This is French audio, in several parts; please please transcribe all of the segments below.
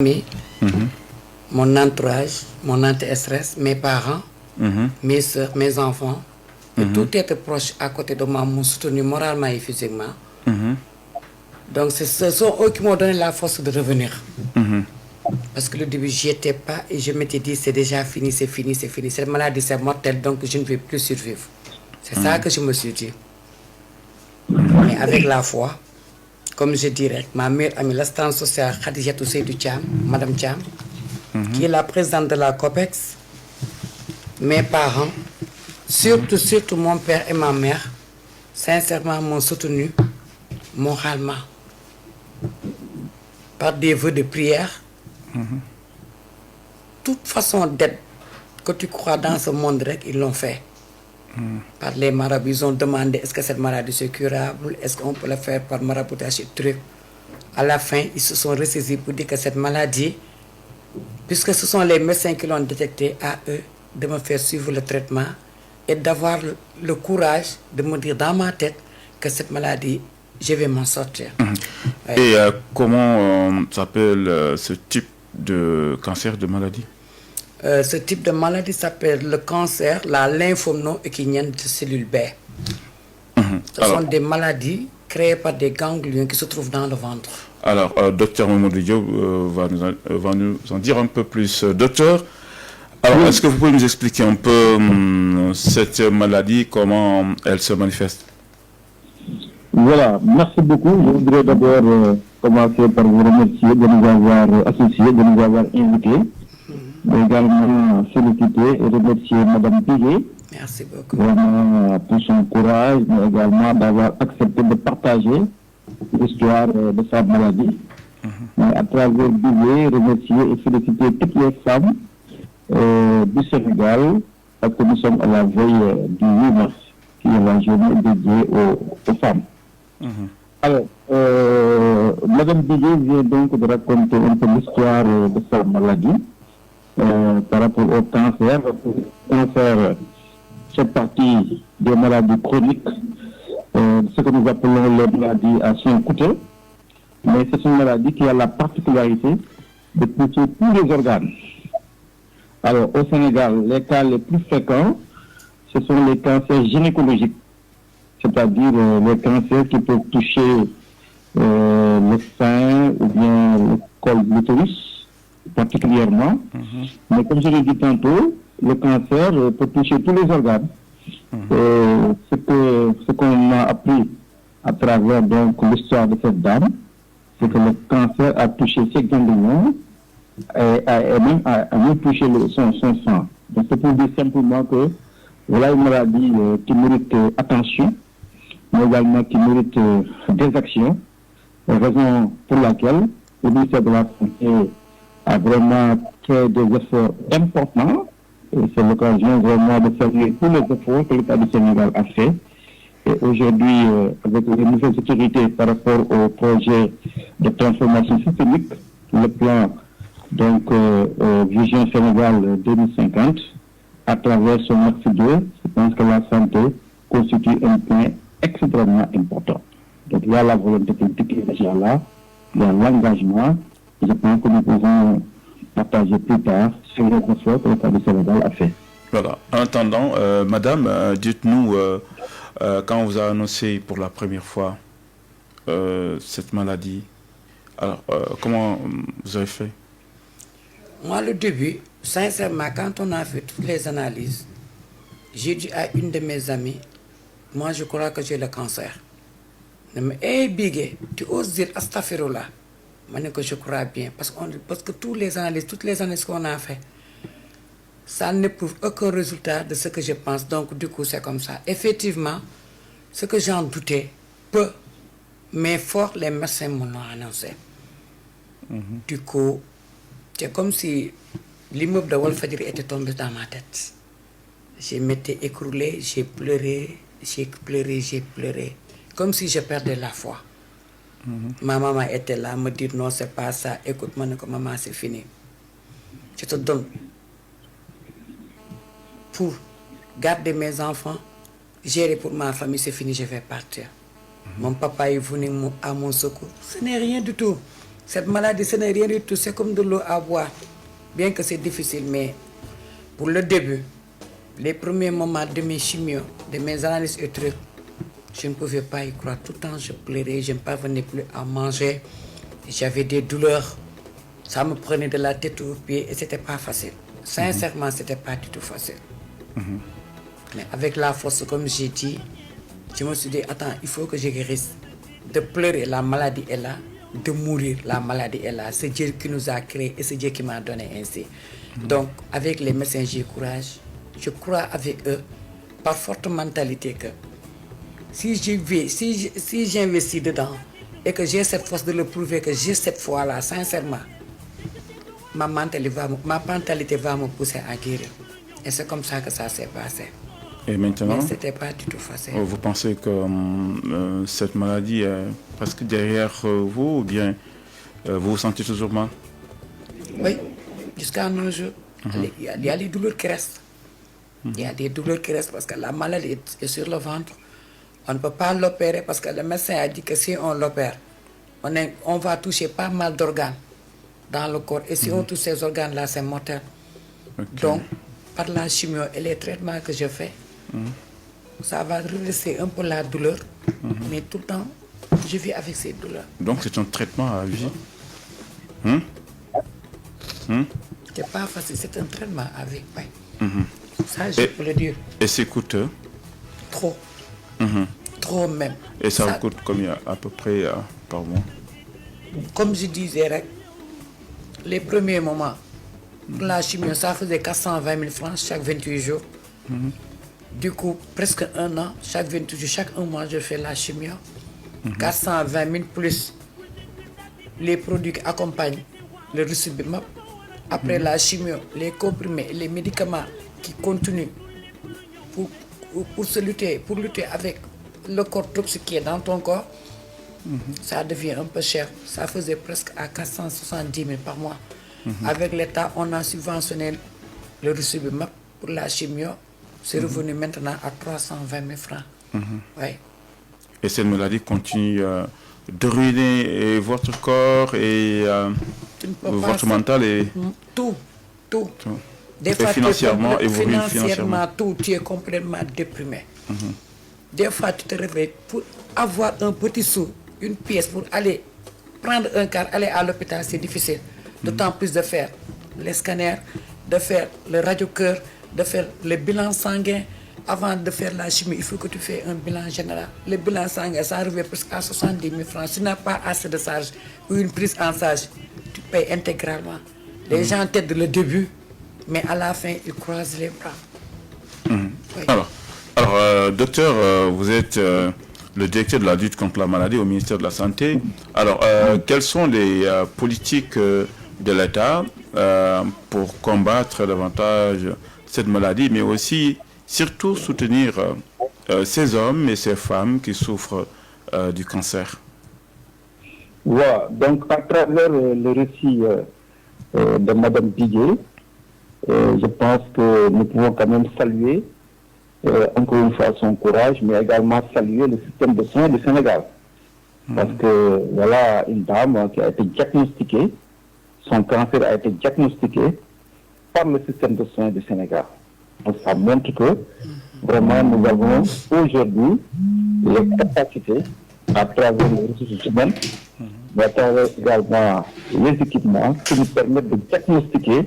famille, mon entourage, mon anti-stress, mes parents, mes soeurs, mes enfants, et tout être proche à côté de moi m'ont soutenu moralement et physiquement. Donc ce sont eux qui m'ont donné la force de revenir. Parce que le début, j'y étais pas et je m'étais dit c'est déjà fini, c'est fini, c'est fini. Cette maladie, c'est mortel, donc je ne vais plus survivre. C'est ça que je me suis dit. Mais avec la foi, comme je dirais, ma mère amie, l'assistante sociale Khadijatou Seydou Thiam, Madame Thiam, qui est la présidente de la COPEX, mes parents, surtout mon père et ma mère, sincèrement m'ont soutenu moralement par des vœux de prière. Toute façon d'aide que tu crois dans ce monde, ils l'ont fait. Par les marabouts, ils ont demandé est-ce que cette maladie est curable, est-ce qu'on peut le faire par maraboutage et truc. À la fin, ils se sont ressaisis pour dire que cette maladie, puisque ce sont les médecins qui l'ont détectée, à eux de me faire suivre le traitement et d'avoir le courage de me dire dans ma tête que cette maladie, je vais m'en sortir. Ouais. Et comment s'appelle ce type de cancer de maladie? Ce type de maladie s'appelle le cancer, la lymphono-équinienne de cellule B. Ce sont des maladies créées par des ganglions qui se trouvent dans le ventre. Alors, docteur Mamadou Diop va nous en dire un peu plus. Docteur, alors est-ce que vous pouvez nous expliquer un peu cette maladie, comment elle se manifeste? Voilà, merci beaucoup. Je voudrais d'abord commencer par vous remercier de nous avoir associés, de nous avoir invités. Également féliciter et remercier Mme Piguet. Merci beaucoup. Vraiment pour son courage, mais également d'avoir accepté de partager l'histoire de sa maladie. Mais à travers Piguet, remercier et féliciter toutes les femmes du Sénégal, parce que nous sommes à la veille du 8 mars, qui est la journée dédiée aux femmes. Alors, Mme Piguet vient donc de raconter un peu l'histoire de sa maladie. Par rapport au cancer. Le cancer fait partie des maladies chroniques, ce que nous appelons les maladies à soins coûteux. Mais c'est une maladie qui a la particularité de toucher tous les organes. Alors, au Sénégal, les cas les plus fréquents, ce sont les cancers gynécologiques, c'est-à-dire les cancers qui peuvent toucher le sein ou bien le col de l'utérus, particulièrement. Mais comme je l'ai dit tantôt, le cancer peut toucher tous les organes. Ce qu'on a appris à travers donc l'histoire de cette dame, c'est que le cancer a touché ses ganglions et a même touché son sang. Donc c'est pour dire simplement que voilà une maladie qui mérite attention, mais également qui mérite des actions, raison pour laquelle le ministère de la Santé a vraiment fait des efforts importants et c'est l'occasion vraiment de saluer tous les efforts que l'État du Sénégal a fait. Et aujourd'hui, avec les nouvelles autorités par rapport au projet de transformation systémique, le plan donc Vision Sénégal 2050, à travers son axe 2, je pense que la santé constitue un point extrêmement important. Donc il y a la volonté politique qui est déjà là, il y a l'engagement. Je pense que nous pouvons partager plus tard sur les efforts que l'État du Sénégal a fait. Voilà. En attendant, madame, dites-nous, quand vous avez annoncé pour la première fois cette maladie, alors comment vous avez fait? Moi, le début, sincèrement, quand on a fait toutes les analyses, j'ai dit à une de mes amies, moi je crois que j'ai le cancer. Elle me dit, hey Bigué, tu oses dire Astaghfirullah? Je crois bien, parce que toutes les analyses qu'on a fait, ça ne prouve aucun résultat de ce que je pense. Donc, du coup, c'est comme ça. Effectivement, ce que j'en doutais, peu, mais fort, les médecins m'ont annoncé. Du coup, c'est comme si l'immeuble de Walfadjri était tombé dans ma tête. Je m'étais écroulé, j'ai pleuré, comme si je perdais la foi. Ma maman était là, me dit non, c'est pas ça. Écoute-moi, maman, c'est fini. Je te donne pour garder mes enfants, gérer pour ma famille, c'est fini, je vais partir. Mon papa est venu à mon secours. Ce n'est rien du tout. Cette maladie, ce n'est rien du tout, c'est comme de l'eau à boire. Bien que c'est difficile, mais pour le début, les premiers moments de mes chimios, de mes analyses et trucs, je ne pouvais pas y croire. Tout le temps, je pleurais, je ne parvenais plus à manger. J'avais des douleurs. Ça me prenait de la tête aux pieds et ce n'était pas facile. Sincèrement, ce n'était pas du tout facile. Mais avec la force, comme j'ai dit, je me suis dit, attends, il faut que je guérisse. De pleurer, la maladie est là. De mourir, la maladie est là. C'est Dieu qui nous a créés et c'est Dieu qui m'a donné ainsi. Donc, avec les médecins, j'ai courage. Je crois avec eux, par forte mentalité, que si j'investis dedans et que j'ai cette force de le prouver, que j'ai cette foi-là, sincèrement, ma mentalité va me pousser à guérir. Et c'est comme ça que ça s'est passé. Et maintenant, mais c'était pas du tout facile. Vous pensez que cette maladie est presque derrière vous ou bien vous vous sentez toujours mal? Oui, jusqu'à nos jours, il y a les douleurs qui restent. Il y a des douleurs qui restent parce que la maladie est sur le ventre. On ne peut pas l'opérer parce que le médecin a dit que si on l'opère, on va toucher pas mal d'organes dans le corps. Et si on touche ces organes-là, c'est mortel. Donc, par la chimio et les traitements que je fais, ça va redresser un peu la douleur, mais tout le temps, je vis avec ces douleurs. Donc, c'est un traitement à vie. C'est pas facile, c'est un traitement à vie. Ouais. Ça, je peux le dire. Et c'est coûteux? Trop. Trop même. Et ça vous coûte combien à peu près par mois? Comme je disais, les premiers moments, la chimio, ça faisait 420 000 francs chaque 28 jours. Du coup, presque un an, chaque 28 jours, chaque un mois, je fais la chimio. 420 000 plus les produits qui accompagnent le Rusubimab. Après la chimio, les comprimés, les médicaments qui continuent pour lutter avec le corps toxique qui est dans ton corps, ça devient un peu cher. Ça faisait presque à 470 000 par mois. Avec l'État, on a subventionné le Rusubimab pour la chimio. C'est revenu maintenant à 320 000 francs. Ouais. Et cette maladie continue de ruiner votre corps et votre mental et... Tout. Des fois, financièrement, financièrement, tout, tu es complètement déprimé. Des fois, tu te réveilles pour avoir un petit sou, une pièce pour aller prendre un car, aller à l'hôpital, c'est difficile. D'autant plus de faire les scanners, de faire le radio-cœur, de faire le bilan sanguin. Avant de faire la chimie, il faut que tu fasses un bilan général. Le bilan sanguin, ça arrive presque à 70 000 francs. Si tu n'as pas assez de charge ou une prise en charge, tu payes intégralement. Les gens t'aident le début, mais à la fin, ils croisent les bras. Oui. Alors docteur, vous êtes le directeur de la lutte contre la maladie au ministère de la Santé. Alors, quelles sont les politiques de l'État pour combattre davantage cette maladie, mais aussi, surtout, soutenir ces hommes et ces femmes qui souffrent du cancer? Voilà, donc à travers le récit de Mme Piguet, je pense que nous pouvons quand même saluer encore une fois son courage, mais également saluer le système de soins du Sénégal. Parce que voilà une dame qui a été diagnostiquée, son cancer a été diagnostiqué par le système de soins du Sénégal. Donc ça montre que vraiment nous avons aujourd'hui les capacités à travers les ressources humaines, mais à travers également les équipements qui nous permettent de diagnostiquer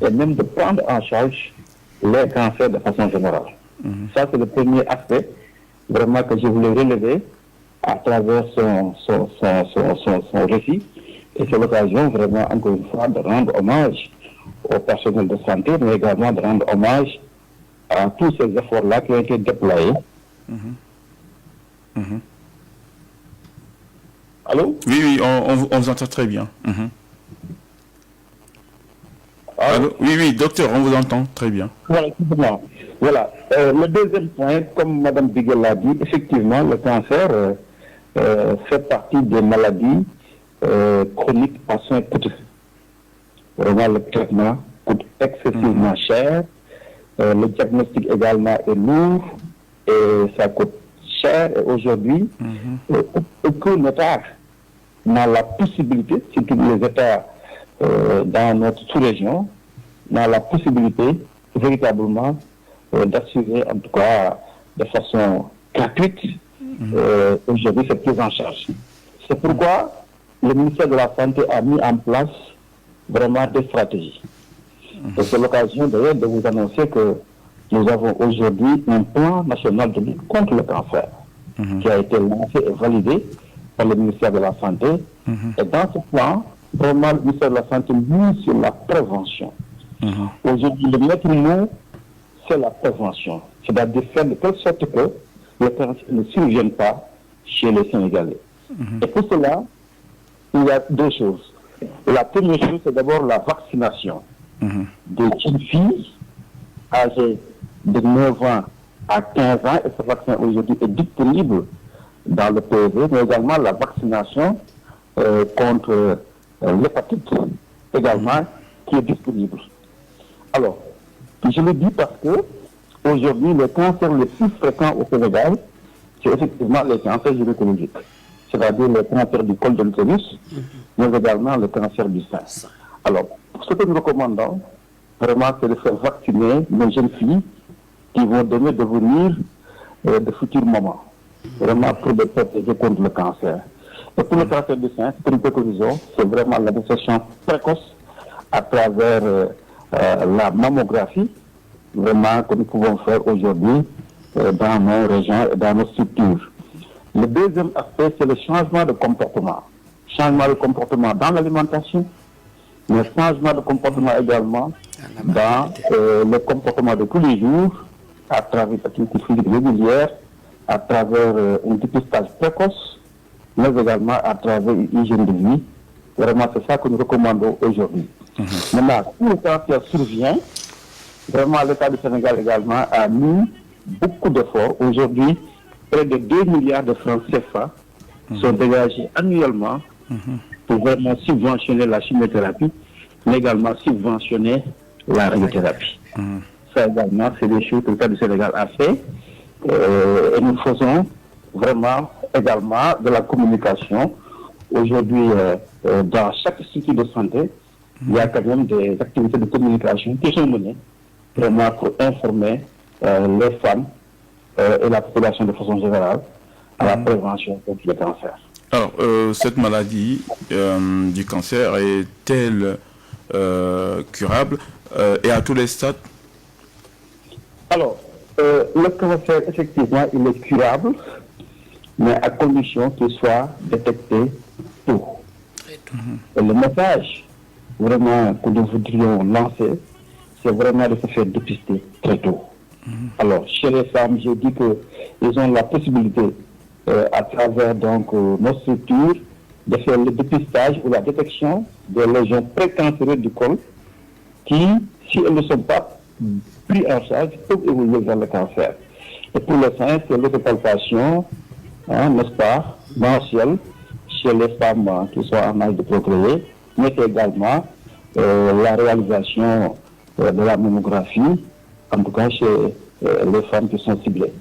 et même de prendre en charge les cancers de façon générale. Ça, c'est le premier aspect vraiment que je voulais relever à travers son récit. Et c'est l'occasion vraiment, encore une fois, de rendre hommage au personnel de santé, mais également de rendre hommage à tous ces efforts-là qui ont été déployés. Allô? Oui, on vous entend très bien. Allô? Oui, docteur, on vous entend très bien. Voilà, simplement. Voilà. Le deuxième point, comme Mme Biguel l'a dit, effectivement, le cancer fait partie des maladies chroniques à soins coûteux. Vraiment, le traitement coûte excessivement cher. Le diagnostic également est lourd et ça coûte cher. Et aujourd'hui, aucun notaire n'a la possibilité, si tous les États dans notre sous-région, n'a la possibilité véritablement d'assurer, en tout cas de façon gratuite, aujourd'hui cette prise en charge. C'est pourquoi le ministère de la Santé a mis en place vraiment des stratégies. Et c'est l'occasion d'ailleurs de vous annoncer que nous avons aujourd'hui un plan national de lutte contre le cancer qui a été lancé et validé par le ministère de la Santé. Et dans ce plan, vraiment le ministère de la Santé mise sur la prévention. Aujourd'hui, le maître mot, c'est la prévention. C'est-à-dire faire de telle sorte que le cancer ne survienne pas chez les Sénégalais. Et pour cela, il y a deux choses. La première chose, c'est d'abord la vaccination des jeunes filles âgées de 9 ans à 15 ans. Et ce vaccin aujourd'hui est disponible dans le PV, mais également la vaccination contre l'hépatite également qui est disponible. Alors, je le dis parce que aujourd'hui, les cancers les plus fréquents au Sénégal, c'est effectivement les cancers gynécologiques, c'est-à-dire les cancers du col de l'utérus, mais également le cancer du sein. Alors, ce que nous recommandons, vraiment, c'est de faire vacciner nos jeunes filles qui vont devenir de futures mamans, vraiment pour les protéger contre le cancer. Et pour le cancer du sein, ce que nous préconisons, c'est vraiment la détection précoce à travers la mammographie, vraiment, que nous pouvons faire aujourd'hui dans nos régions et dans nos structures. Le deuxième aspect, c'est le changement de comportement. Changement de comportement dans l'alimentation, mais changement de comportement également dans le comportement de tous les jours, à travers l'activité physique régulière, à travers un dépistage précoce, mais également à travers une hygiène de vie. Vraiment, c'est ça que nous recommandons aujourd'hui. Maintenant, si le cancer survient, vraiment, l'État du Sénégal également a mis beaucoup d'efforts. Aujourd'hui, près de 2 milliards de francs CFA sont dégagés annuellement pour vraiment subventionner la chimiothérapie, mais également subventionner la radiothérapie. Ça également, c'est des choses que l'État du Sénégal a fait. Et nous faisons vraiment également de la communication. Aujourd'hui, dans chaque structure de santé, il y a quand même des activités de communication qui sont menées vraiment pour informer les femmes et la population de façon générale à la prévention contre le cancer. Alors, cette maladie du cancer est-elle curable et à tous les stades? Alors, le cancer, effectivement, il est curable, mais à condition qu'il soit détecté tôt. Et le message vraiment que nous voudrions lancer, c'est vraiment de se faire dépister très tôt. Alors, chez les femmes, je dis qu'ils ont la possibilité, à travers donc nos structures, de faire le dépistage ou la détection des lésions précancéreuses du col qui, si elles ne sont pas prises en charge, peuvent évoluer vers le cancer. Et pour les seins, c'est l'autopalpation, n'est-ce pas, mensuelle, chez les femmes qui sont en âge de procréer, mais également la réalisation de la mammographie, en tout cas chez les femmes qui sont ciblées.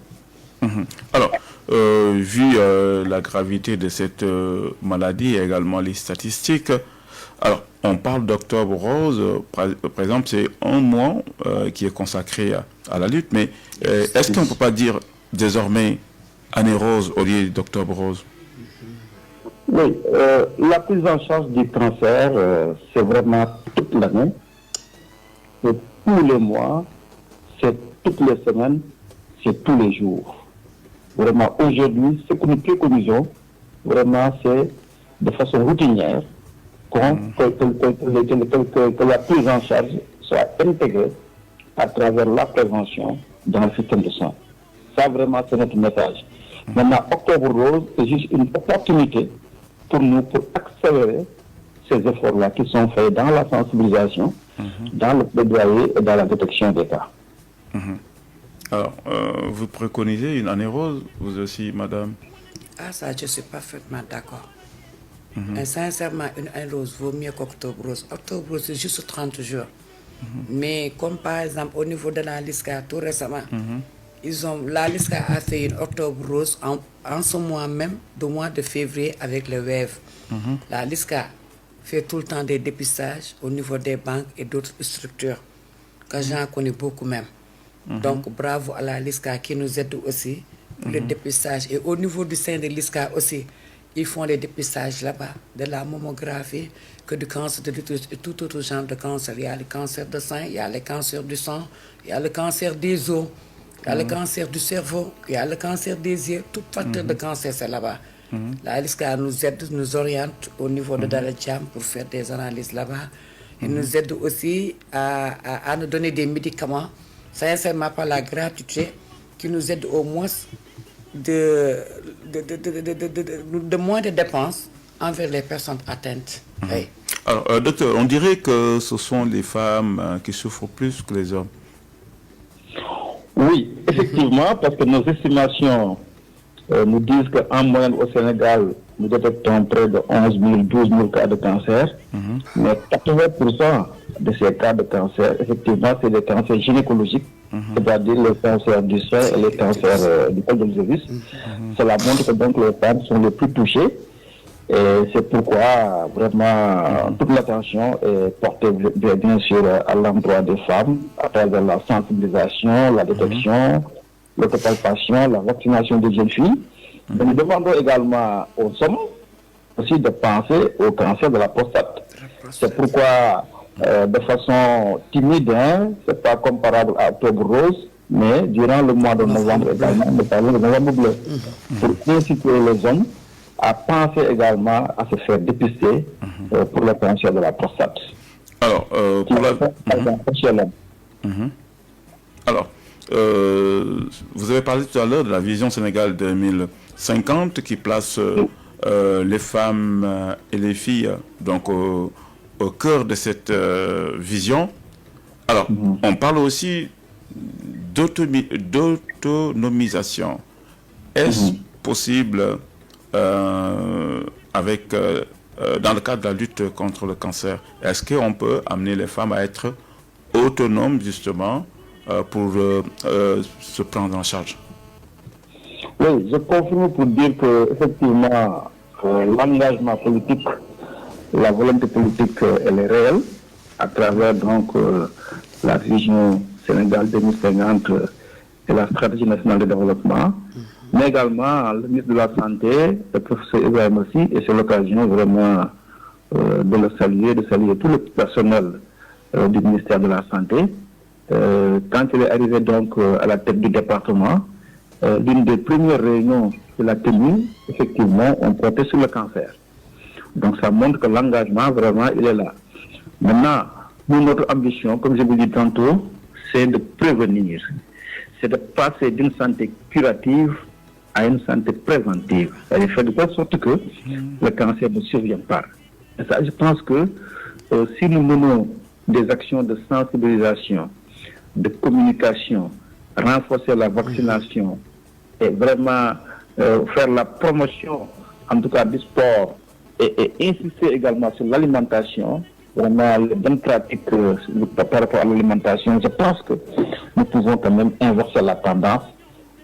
Alors, vu la gravité de cette maladie et également les statistiques, alors on parle d'Octobre Rose, par exemple, c'est un mois qui est consacré à la lutte, mais est-ce qu'on ne peut pas dire désormais Année Rose au lieu d'Octobre Rose? Oui, la prise en charge du cancer, c'est vraiment toute l'année, c'est tous les mois, c'est toutes les semaines, c'est tous les jours. Vraiment, aujourd'hui, ce que nous préconisons, vraiment, c'est de façon routinière que la prise en charge soit intégrée à travers la prévention dans le système de soins. Ça, vraiment, c'est notre message. Maintenant, Octobre Rose, c'est juste une opportunité pour nous, pour accélérer ces efforts-là qui sont faits dans la sensibilisation, dans le plaidoyer et dans la détection des cas. Alors, vous préconisez une année rose, vous aussi, madame? Ah, ça, je suis parfaitement d'accord. Et sincèrement, une année rose vaut mieux qu'Octobre Rose. Octobre Rose, c'est juste 30 jours. Mais comme par exemple, au niveau de la LISCA, tout récemment, La LISCA a fait une octobre rose en ce mois même, du mois de février avec le WEV. La LISCA fait tout le temps des dépistages au niveau des banques et d'autres structures que j'en connais beaucoup même. Donc bravo à la LISCA qui nous aide aussi pour le dépistage. Et au niveau du sein de LISCA aussi, ils font les dépistages là-bas, de la mammographie, que du cancer de l'utérus et tout autre genre de cancer. Il y a le cancer de sein, il y a le cancer du sang, il y a le cancer des os, il y a le cancer du cerveau, il y a le cancer des yeux. Tout facteur de cancer, c'est là-bas. La LISCA nous aide, nous oriente au niveau de Dalatiam pour faire des analyses là-bas. Il nous aide aussi à nous donner des médicaments, sincèrement par la gratuité, qui nous aide au moins de moins de dépenses envers les personnes atteintes. Oui. Alors, docteur, on dirait que ce sont les femmes qui souffrent plus que les hommes. Oui, effectivement, parce que nos estimations nous disent qu'en moyenne au Sénégal, nous détectons près de 11 000, 12 000 cas de cancer. Mais 80% de ces cas de cancer, effectivement, c'est des cancers gynécologiques, c'est-à-dire les cancers du sein et les cancers du col de l'utérus. Cela montre que donc les femmes sont les plus touchées. Et c'est pourquoi vraiment toute l'attention est portée bien sûr à l'endroit des femmes à travers la sensibilisation, la détection, l'autopalpation, la vaccination des jeunes filles. Et nous demandons également aux hommes aussi de penser au cancer de la prostate. C'est pourquoi de façon timide, c'est pas comparable à Octobre Rose, mais durant le mois de novembre également, nous parlons de Novembre Bleu, pour inciter les hommes à penser également à se faire dépister pour le cancer de la prostate. Alors, Alors, vous avez parlé tout à l'heure de la vision Sénégal 2050 qui place les femmes et les filles donc au cœur de cette vision. Alors, on parle aussi d'autonomisation. Est-ce possible avec, dans le cadre de la lutte contre le cancer? Est-ce qu'on peut amener les femmes à être autonomes justement pour se prendre en charge? Oui, je confirme pour dire que effectivement l'engagement politique, la volonté politique, elle est réelle à travers donc la vision Sénégal 2050 et la stratégie nationale de développement, mais également le ministre de la Santé, le professeur Ibrahim aussi, et c'est l'occasion vraiment de le saluer, de saluer tout le personnel du ministère de la Santé. Quand il est arrivé donc à la tête du département, l'une des premières réunions qu'il a tenues, effectivement, on portait sur le cancer. Donc ça montre que l'engagement, vraiment, il est là. Maintenant, nous, notre ambition, comme je vous dis tantôt, c'est de prévenir. C'est de passer d'une santé curative à une santé préventive. C'est-à-dire faire de telle sorte que le cancer ne survienne pas. Et ça, je pense que si nous menons des actions de sensibilisation, de communication, renforcer la vaccination et vraiment faire la promotion, en tout cas du sport, et insister également sur l'alimentation, vraiment les bonnes pratiques par rapport à l'alimentation, je pense que nous pouvons quand même inverser la tendance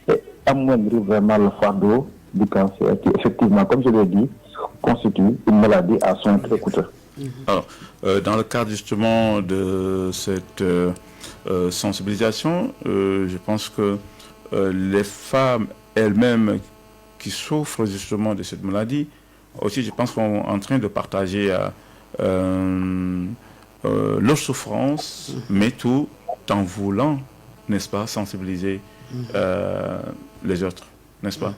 et amoindrir vraiment le fardeau du cancer qui, effectivement, comme je l'ai dit, constitue une maladie à soins très coûteux. Alors, dans le cadre justement de cette sensibilisation, je pense que les femmes elles-mêmes qui souffrent justement de cette maladie, aussi je pense qu'on est en train de partager leur souffrance, mais tout en voulant, n'est-ce pas, sensibiliser les autres, n'est-ce pas?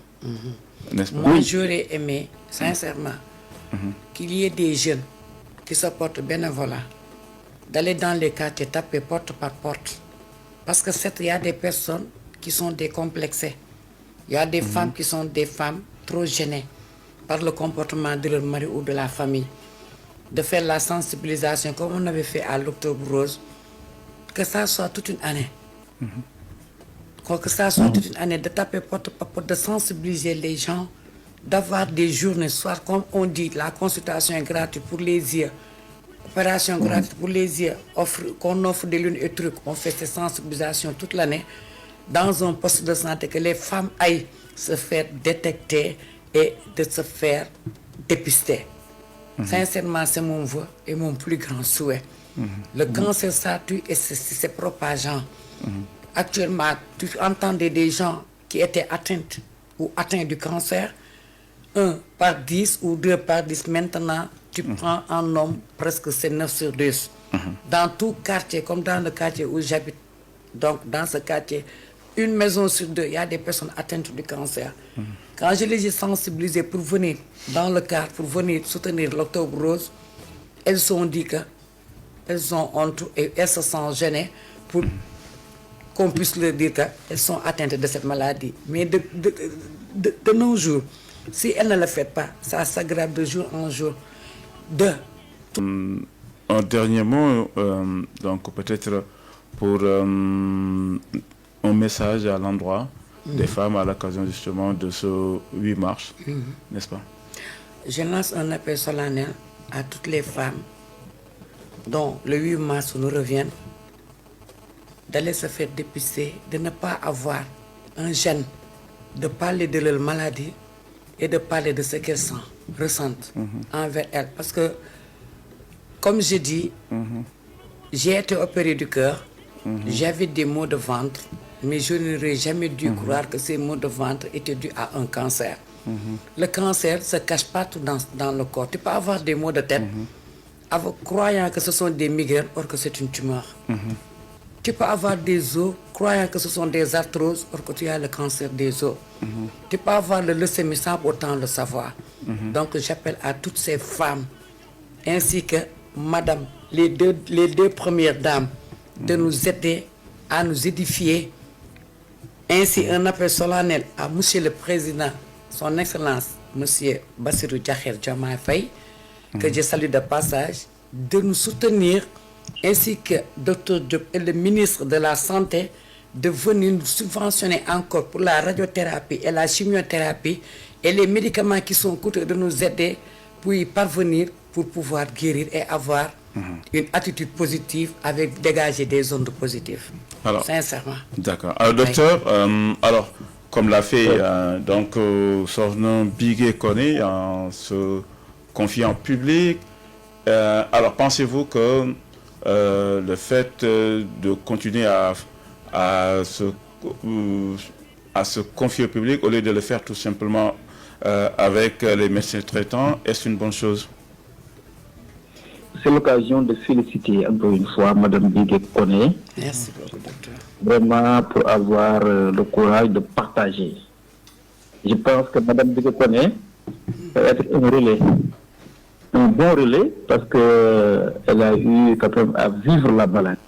N'est-ce pas? Moi, j'aurais aimé, sincèrement, qu'il y ait des jeunes qui se portent bénévolat, d'aller dans les quartiers taper porte par porte. Parce que certes, il y a des personnes qui sont décomplexées. Il y a des femmes qui sont des femmes trop gênées par le comportement de leur mari ou de la famille. De faire la sensibilisation comme on avait fait à l'Octobre Rose, que ça soit toute une année. Que ça soit toute une année, de taper porte par porte, de sensibiliser les gens, d'avoir des journées, soit comme on dit, la consultation est gratuite pour les yeux, opération gratuite pour les yeux, qu'on offre des lunes et trucs, on fait ces sensibilisations toute l'année, dans un poste de santé, que les femmes aillent se faire détecter et de se faire dépister. Sincèrement, c'est mon vœu et mon plus grand souhait. Le cancer, ça tue et c'est propageant. Actuellement, tu entendais des gens qui étaient atteints du cancer, 1 par 10 ou 2 par 10. Maintenant, tu prends un homme, presque c'est 9 sur 10. Dans tout quartier, comme dans le quartier où j'habite, donc dans ce quartier, une maison sur 2, il y a des personnes atteintes du cancer. Quand je les ai sensibilisées pour venir dans le cadre, pour venir soutenir l'Octobre Rose, elles ont dit qu'elles ont honte et elles se sentent gênées pour qu'on puisse leur dire qu'elles sont atteintes de cette maladie. Mais de nos jours, si elles ne le font pas, ça s'aggrave de jour en jour. Un dernier mot, donc peut-être pour un message à l'endroit des femmes à l'occasion justement de ce 8 mars, n'est-ce pas? Je lance un appel solennel à toutes les femmes dont le 8 mars nous reviennent d'aller se faire dépister, de ne pas avoir un gêne, de parler de leur maladie et de parler de ce qu'elles ressentent envers elles. Parce que, comme je dis, j'ai été opérée du cœur, j'avais des maux de ventre, mais je n'aurais jamais dû croire que ces maux de ventre étaient dus à un cancer. Le cancer se cache partout dans le corps. Tu peux avoir des maux de tête, croyant que ce sont des migraines, or que c'est une tumeur. Tu peux avoir des os, croyant que ce sont des arthroses, or que tu as le cancer des os. Tu peux avoir le leucémie sans autant le savoir. Donc j'appelle à toutes ces femmes, ainsi que madame, les deux premières dames, de nous aider à nous édifier. Ainsi, un appel solennel à Monsieur le Président, Son Excellence, Monsieur Bassirou Diakhar Diomaye Faye, que je salue de passage, de nous soutenir, ainsi que Dr Diop et le ministre de la Santé, de venir nous subventionner encore pour la radiothérapie et la chimiothérapie et les médicaments qui sont coûteux, de nous aider pour y parvenir, pour pouvoir guérir et avoir une attitude positive avec dégager des ondes positives. Alors, sincèrement. D'accord. Alors, docteur, alors, comme l'a fait donc Sokhna Bigué Koné en se confiant en public, alors pensez-vous que le fait de continuer à se confier au public au lieu de le faire tout simplement avec les médecins traitants, est-ce une bonne chose? C'est l'occasion de féliciter encore une fois Mme Bigué Koné. Merci beaucoup, docteur. Vraiment pour avoir le courage de partager. Je pense que Mme Bigué Koné peut être un relais, un bon relais, parce qu'elle a eu quand même à vivre la maladie.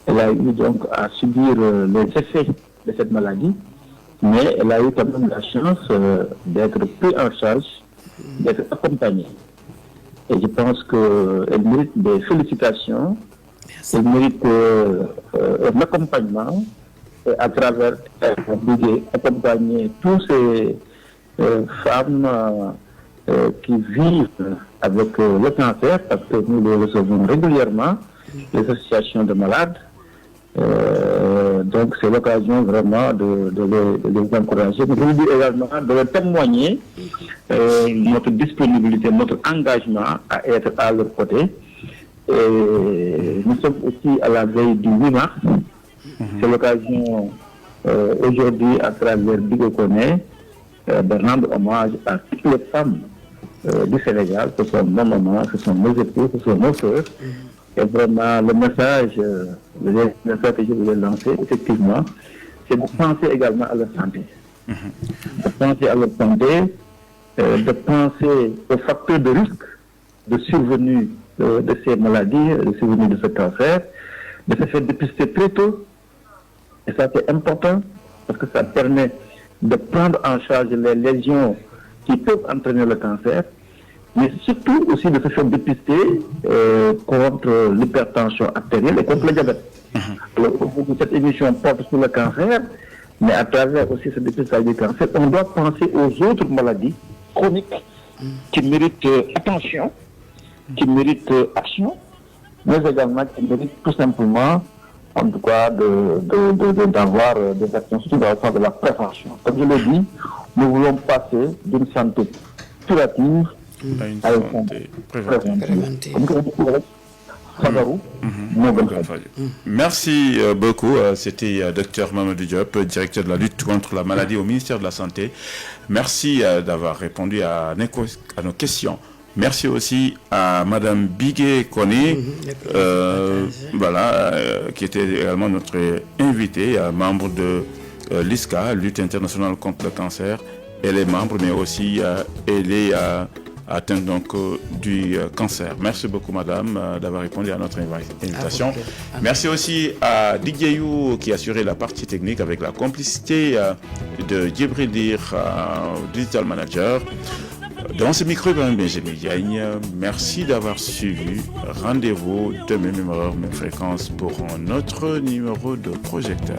Elle a eu donc à subir les effets de cette maladie, mais elle a eu quand même la chance d'être prise en charge, d'être accompagnée. Et je pense qu'elle mérite des félicitations. Merci. Elle mérite un accompagnement à travers accompagner tous ces femmes qui vivent avec le cancer, parce que nous les recevons régulièrement, les associations de malades. Donc c'est l'occasion vraiment de les encourager. Mais je vous dis également de leur témoigner notre disponibilité, notre engagement à être à leur côté. Et nous sommes aussi à la veille du 8 mars. C'est l'occasion aujourd'hui à travers Bigué Koné de rendre hommage à toutes les femmes du Sénégal. Ce sont nos mamans, ce sont nos épouses, ce sont nos sœurs. Et vraiment, le message que je voulais lancer, effectivement, c'est de penser également à leur santé. De penser à leur santé, de penser aux facteurs de risque de survenue de ces maladies, de survenue de ce cancer, de se faire dépister très tôt. Et ça, c'est important, parce que ça permet de prendre en charge les lésions qui peuvent entraîner le cancer, mais surtout aussi de se faire dépister contre l'hypertension artérielle et contre le diabète. Alors, cette émission porte sur le cancer, mais à travers aussi ce dépistage du cancer, on doit penser aux autres maladies chroniques qui méritent attention, qui méritent action, mais également qui méritent tout simplement en tout cas, d'avoir des actions surtout dans le sens de la prévention. Comme je l'ai dit, nous voulons passer d'une santé curative à une santé préventive. Merci beaucoup. C'était Dr Mamadou Diop, directeur de la lutte contre la maladie au ministère de la Santé. Merci d'avoir répondu à nos questions. Merci aussi à Madame Bigué Koné, qui était également notre invitée, membre de l'ISCA, Lutte internationale contre le cancer. Elle est membre, mais aussi elle est atteinte donc du cancer. Merci beaucoup, Madame, d'avoir répondu à notre invitation. Merci aussi à Didier You qui a assuré la partie technique avec la complicité de Djibril Dir, Digital Manager. Dans ce micro, Benjamin Diagne, merci d'avoir suivi. Rendez-vous de même heure, même fréquence pour un autre numéro de Projecteur.